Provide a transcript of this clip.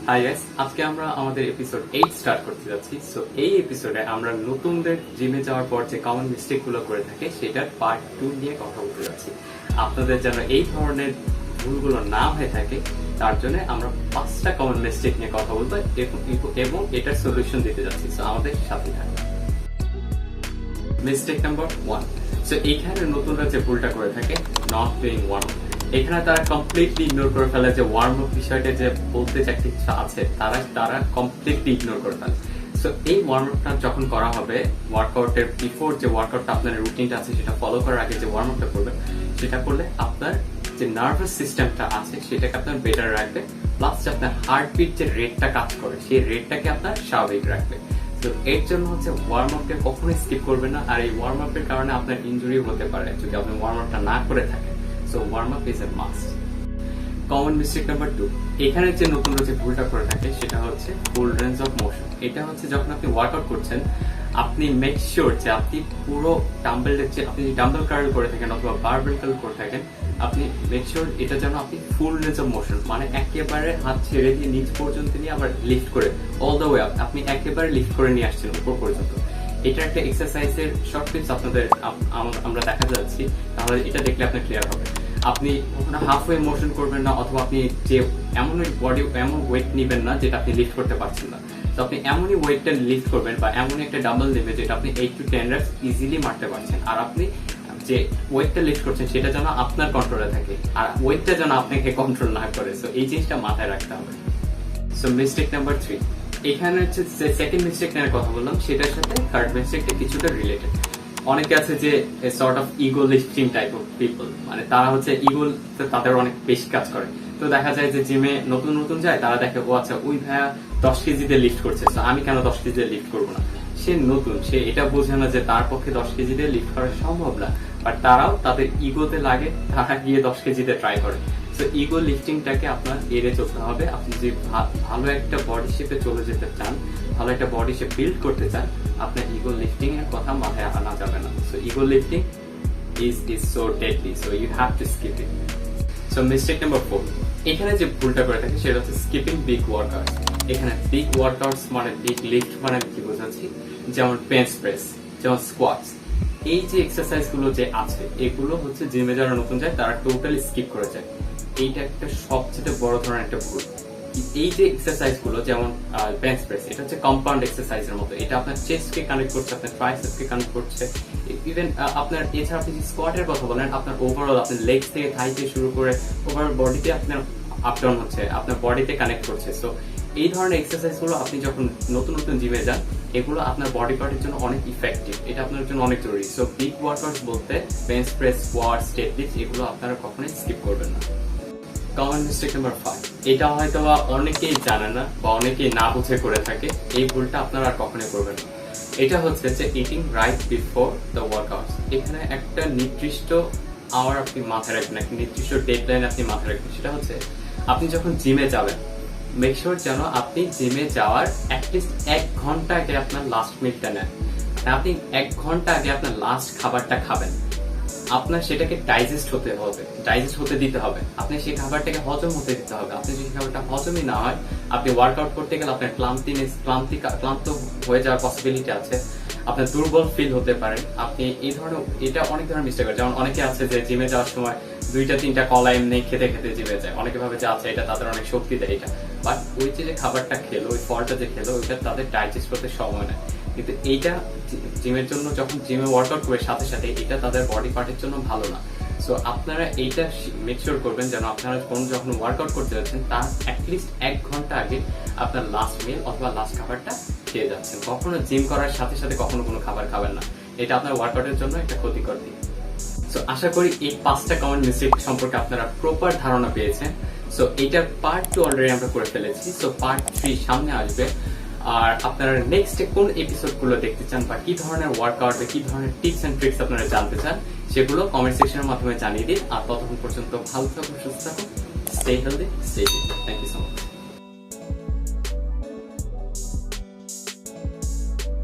Hi guys, আজকে আমরা আমাদের এপিসোড 8 স্টার্ট করতে যাচ্ছি। সো এই এপিসোডে আমরা নতুনদের জিমে যাওয়ার পর যে কমন মিস্টেক গুলো করে থাকে সেটার পার্ট 2 নিয়ে কথা বলতে যাচ্ছি। আপনাদের যেন এই ধরনের ভুলগুলো না হয়ে থাকে তার জন্য আমরা 5টা কমন মিস্টেক নিয়ে কথা বলবো এবং এটার সলিউশন দিতে যাচ্ছি। সো আমাদের সাথে থাকুন। Mistake number 1। সো এইখানে নতুনরা যে ভুলটা করে থাকে, নট ডুইং ওয়ার্ম আপ। এখানে তারা কমপ্লিটলি ইগনোর করে ফেলে যে ওয়ার্ম আপ বিষয়টা যে বলতে যে কিছু আছে তারা কমপ্লিটলি ইগনোর করে ফেলে। সো এই ওয়ার্ম আপটা যখন করা হবে, ওয়ার্কআউটের বিফোর যে ওয়ার্কআউটটা আপনার রুটিনটা আছে সেটা ফলো করার আগে যে ওয়ার্ম আপটা করবেন, সেটা করলে আপনার যে নার্ভাস সিস্টেমটা আছে সেটাকে আপনার বেটার রাখবে, প্লাস যে আপনার হার্টবিট যে রেটটা কাজ করে সেই রেটটাকে আপনার স্বাভাবিক রাখবে। তো এর জন্য হচ্ছে ওয়ার্ম আপকে কখনোই স্কিপ করবেন না। আর এই ওয়ার্ম আপের কারণে আপনার ইনজুরি হতে পারে যদি আপনি ওয়ার্ম আপটা না করে থাকেন। So warm up is a must. Common mistake number 2. এখানে যে নতুনরা যে ভুলটা করে থাকে সেটা হচ্ছে ফুল রেঞ্জ অফ মোশন। এটা হচ্ছে যখন আপনি ওয়ার্কআউট করছেন, আপনি মেক শিওর যে আপনি পুরো ডাম্বেলের যে আপনি ডাম্বেল কার্ল করে থাকেন অথবা বারবেল কার্ল করে থাকেন, আপনি মেক শিওর এটা যেন আপনি ফুল রেঞ্জ অফ মোশন, মানে একেবারে হাত ছেড়ে দিয়ে নিচ পর্যন্ত নিয়ে আবার লিফট করে অল দ্য ওয়ে আপ আপনি একেবারে লিফট করে নিয়ে আসছেন উপর পর্যন্ত। এটা একটা এক্সারসাইজের শর্ট টিপস আপনাদের আমরা দেখা যাচ্ছি, তাহলে এটা দেখলে আপনি ক্লিয়ার হবে। আপনি কখনো হাফওয়ে মোশন করবেন না, অথবা আপনি যে এমন ওয়েট নিবেন না যেটা আপনি লিফট করতে পারছেন না। তো আপনি এমনই ওয়েটটা লিফট করবেন বা এমনই একটা ডাম্বল নেবেন যেটা আপনি 8 to 10 reps ইজিলি মারতে পারছেন। আর আপনি যে ওয়েটটা লিফট করছেন সেটা যেন আপনার কন্ট্রোলে থাকে, আর ওয়েটটা যেন আপনাকে কন্ট্রোল না করে। সো এই জিনিসটা মাথায় রাখতে হবে। So mistake number 3। এখানে হচ্ছে যে সেকেন্ড মিস্টেক নিয়ে কথা বললাম সেটার সাথে থার্ড মিস্টেকটা কিছুটা রিলেটেড। অনেকে আছে যে sort of ego lifting type of people, মানে তারা হচ্ছে ইগো তাদের অনেক বেশি কাজ করে। তো দেখা যায় যে জিমে নতুন যায়, তারা দেখে ও আচ্ছা ওই ভাইয়া 10 কেজিতে লিফট করছে, তো আমি কেন 10 কেজিতে লিফট করবো না। সে নতুন, সে এটা বোঝে না যে তার পক্ষে 10 কেজিতে লিফট করা সম্ভব না, বাট তারাও তাদের ইগোতে লাগে, তারা গিয়ে 10 কেজিতে ট্রাই করে। তো ইগো লিফটিংটাকে আপনার এড়ে চলতে হবে। আপনি যে ভালো একটা বডি শেপে চলে যেতে চান, ভালো একটা বডি শেপ বিল্ড করতে চান, আপনার ইগো লিফটিং এর কথা মাথায় আনা যাবে না। So ego lifting is so deadly, so you have to skip it. So mistake number 4. এখানে যে ভুলটা করে থাকে সেটা হচ্ছে স্কিপিং বিগ ওয়ার্কআউট। এখানে বিগ ওয়ার্কআউটস মানে বিগ লিফট মানে কি বোঝাচ্ছি, যেমন বেঞ্চ প্রেস, যেমন স্কোয়াটস। এই যে এক্সারসাইজ গুলো যে আছে এগুলো হচ্ছে জিমে যারা নতুন যায় তারা টোটালি স্কিপ করে যায়। এইটা একটা সবচেয়ে বড় ধরনের একটা ভুল। এই যে এক্সারসাইজ গুলো যেমন বেঞ্চ প্রেস, এটা হচ্ছে কম্পাউন্ড এক্সারসাইজের মতো। এটা আপনার চেস্টকে কানেক্ট করছে, আপনার ট্রাইসেপসকে কানেক্ট করছে, ইভেন আপনার এছাড়া আপনি স্কোয়াটের কথা বলেন, আপনার ওভারঅল আপনার লেগস থেকে থাই থেকে শুরু করে ওভারঅল বডিতে আপনার আপ ডাউন হচ্ছে, আপনার বডিতে কানেক্ট করছে। সো এই ধরনের এক্সারসাইজ গুলো আপনি যখন নতুন জিমে যান, এগুলো আপনার বডি পার্টের জন্য অনেক ইফেক্টিভ, এটা আপনার জন্য অনেক জরুরি। সো বিগ ওয়ার্কআউটস বলতে bench press, squat, step lift এগুলো আপনারা কখনোই স্কিপ করবেন না। Common mistake number 5। এটা হয়তো অনেকেই জানে না বা অনেকেই না বুঝে করে থাকে, এই ভুলটা আপনারা আর কখনোই করবেন না। এটা হচ্ছে যে eating right before the workout. এখানে একটা নির্দিষ্ট আওয়ার আপনি মাথায় রাখবেন, একটা নির্দিষ্ট ডেডলাইন আপনি মাথায় রাখবেন। সেটা হচ্ছে আপনি যখন জিমে যাবেন, মেক শিওর যেন আপনি জিমে যাওয়ার অ্যাটলিস্ট 1 ঘন্টা আগে আপনার লাস্ট মিলটা নেন। আপনি 1 ঘন্টা আগে আপনার লাস্ট খাবারটা খাবেন। আপনার সেটাকে ডাইজেস্ট হতে দিতে হবে। আপনি সেই খাবারটাকে হজম হতে দিতে হবে। আপনি যদি খাবারটা হজমই না হয়, আপনি ওয়ার্কআউট করতে গেলে আপনার ক্লান্ত হয়ে যাওয়ার পসিবিলিটি আছে, আপনার দুর্বল ফিল হতে পারেন। আপনি এটা অনেক ধরনের মিস্টেক করে। যেমন অনেকে আছে যে জিমে যাওয়ার সময় 2-3টা কলা এমনি খেতে জিমে যায়, অনেকে ভাবে যে আচ্ছা এটা তাদের অনেক শক্তি দেয় এটা, বাট ওই যে খাবারটা খেলো, ওই ফলটা যে খেলো, ওইটা তাদের ডাইজেস্ট করতে সময় নেয়। কিন্তু এইটা জিমের জন্য যখন জিমে ওয়ার্কআউট করে সাথে সাথে এটা তাদের বডি পার্টের জন্য ভালো না। সো আপনারা এইটা মেক শিওর করবেন যেন আপনারা যখন ওয়ার্কআউট করতে যাচ্ছেন তার অ্যাটলিস্ট 1 ঘন্টা আগে আপনার লাস্ট মিল অথবা লাস্ট খাবারটা খেয়ে যাচ্ছেন। কখনো জিম করার সাথে সাথে কখনো কোনো খাবার খাবেন না, এটা আপনার ওয়ার্কআউটের জন্য একটা ক্ষতিকর দিক। সো আশা করি এই 5টা কমন মিস্টেক সম্পর্কে আপনারা প্রপার ধারণা পেয়েছেন। সো এইটার পার্ট 2 অলরেডি আমরা করে ফেলেছি। সো পার্ট 3 সামনে আসবে। আর আপনারা নেক্সট কোন এপিসোড গুলো দেখতে চান বা কি ধরনের ওয়ার্কআউট বা কি ধরনের টিপস এন্ড ট্রিক্স আপনারা জানতে চান সেগুলো কমেন্ট সেকশনের মাধ্যমে জানিয়ে দিন। আর ততক্ষণ পর্যন্ত ভালো থাকুন, সুস্থ থাকুন, stay healthy, stay fit. Thank you so much.